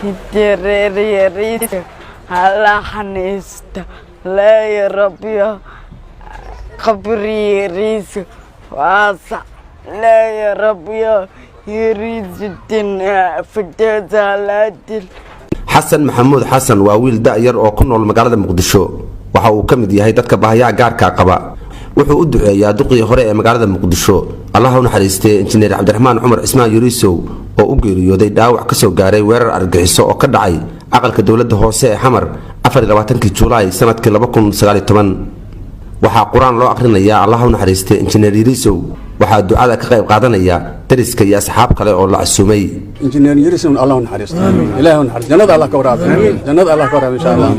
يريد على حنيست لا يربي قبري ريس واسع لا يربي يريد الدنيا فتاة لا دل xasan maxamuud xasan waa wiil da'yar oo ku nool magaalada muqdisho waxa uu ka mid yahay dadka baahiyaha gaarka qaba wuxuu u duceeyaa duqii hore ee magaalada muqdisho allah u naxariistay injineer cabdiraxmaan cumar cismaan yuriisow oo u geeriyooday dhaawac ka soo gaaray weerar argagixiso oo ka dhacay aqalka dawladda hoose ee xamar 24 Juulaay sanadkii 2019 waxaa quraan loo aqrinayaa allah u naxariistay injineer yuriisow waxaa ducada ka qayb qaadanaya dariska iyo asxaab kale oo la casuumay injineer yuriisow allah u naxariisto ilaahu naxariis jannada allah ka waraabi jannada allah ka waraabi insha Allah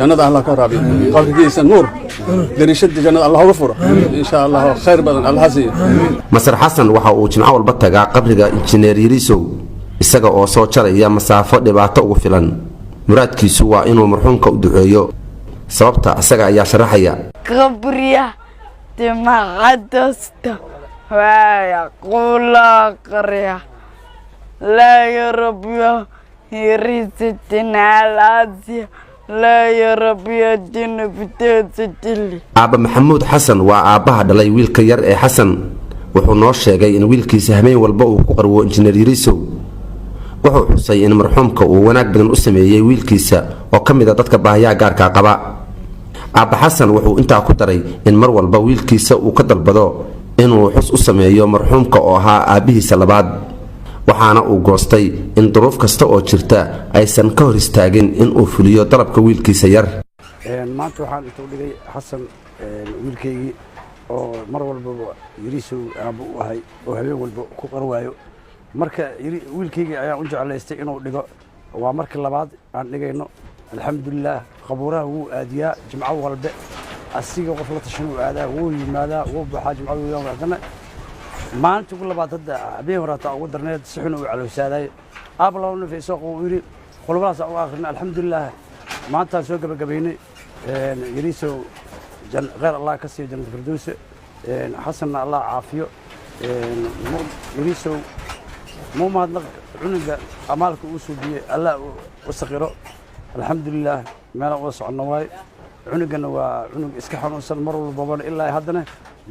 jannada allah ka waraabi qalbigiisa nuur darishada jannada allah uga furo insha Allah khayr badan allah hasiyo masar xasan waxa uu jimco walba tagaa qabriga injineer yuriisow isaga oo soo jaraya masaafo dhibaato ugu filan muraadkiisu waa inuu marxuumka u duceeyo sababta asaga ayaa sharaxaya qabriya timaqadasta ويقول قرية لا يربي يريستنا العزية لا يربي الدين بتاتلي أبا محمود حسن وأباها دلي ويلك ير حسن wuxuu noo sheegay in wiilkiisa hameen walba uu ku qarwo injineer yuriisow wuxuu xusay in marxuumka uu wanaag badan u sameeyay wiilkiisa oo kamid ah dadka baahiyaha gaarka qaba Abba Xasan wuxuu intaa ku daray in mar walba wiilkiisa uu ka dalbado inuu xus u sameeyo marxuumka oo ahaa aabihiisa labaad waxaana uu goostay in duruuf kasta oo jirta aysan ka hor istaagin in uu fuliyo dalabka wiilkiisa yar maanta waxaan intuu dhigay xasan wiilkaygii oo mar walba yuriisow aabbo u ahay oo habeen walba ku qarwaayo marka wiilkaygii ayaan u jeclaystay inuu dhigo waa markii labaad aan dhigayno alxamdulilah qabuuraha wuu aadiyaa jimco walba asiga qof la tashan uu aadaa wuu yimaadaa wuu baxaa jimcada yawm haddana maalinta ugu labaad hadda habeen horaata ugu darneed si xun uu calowsaaday aablaw nafayso uu yiri qolobadaas u aakhirna alxamdulilah maanta soo gabagabaynay yuriisow غير الله كسي جنة الفردوس حسن الله عافيه يريسو مو ما عنق أمالك وسودي الله وسقيره الحمد لله ما لا وصل النواي عنقنا وعنق إسكحون وصل مرة البابان إلا هذنا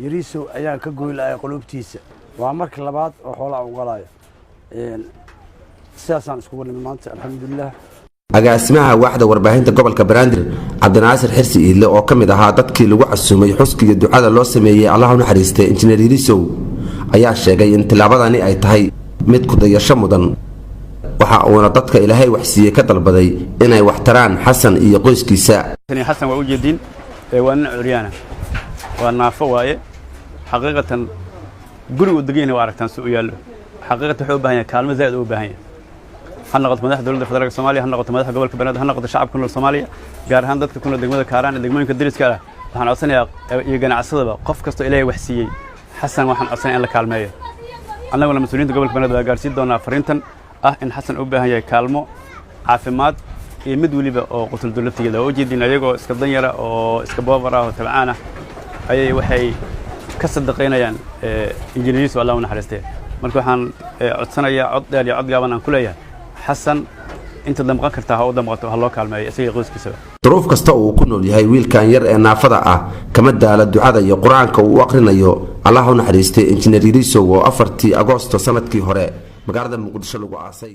يريسو أيام كقول أي قلوب تيس وعمرك لبعض وحولا وقلايا سياسان سكون من مانت الحمد لله agaasimaha waaxda warbaahinta gobolka Banaadir Cabdinaasir Xirsi Iile oo kamid ahaa dadkii lagu casuumay xuskiga ducada loo sameeyay Allah u naxariistay injineer yuriisow ayaa sheegay in tilaabadani ay tahay mid ku dayasho mudan waxa uu dadka Ilaahay wax siiyay ka dalbaday inay wax taraan Xasan iyo qoyskiisa Xasan waa u jeedin waa curyaana waa naafo waaye xaqiiqatan guriga dagayna waa aragtaan soo yaalo xaqiiqatan wuxuu u baahan yahay kaalmo zaad u baahan yahay هنقطة مدح دولة فدرالك الصومالية هنقطة مدح قبل كبنات هنقطة شعب كله الصومالية قال هندت كنا دقمة كاران دقمة كدرس كله وحن أصلا يجنا عصابة قف كستو إليه وحسي حسن وحن أصلا إلا كلمة أنا ولا مسؤولين قبل كبنات قارسيد دونا فرينتن إن حسن أبها هي كلمة عافمات يمد ولي قتل دولة تجده وجد إن يجوا إسكندرية أو إسكابورا وتبعنا أي وحي كسر دقينا يعني إنجليز ولا ونحرسته مركو حن عدسنا يا عد يا عد جابنا كلها حسن انت دمقان kartaa ha u damqato ha loo kaalmeeyo isaga qoyskiisa duruuf kasta uu ku nool yahay wiilkan yar ee naafada ah kama daala ducada iyo quraanka uu aqrinayo Allah u naxariistay injineer yuriisow oo 4 Agoosto sanadkii hore magaalada Muqdisho lagu aasay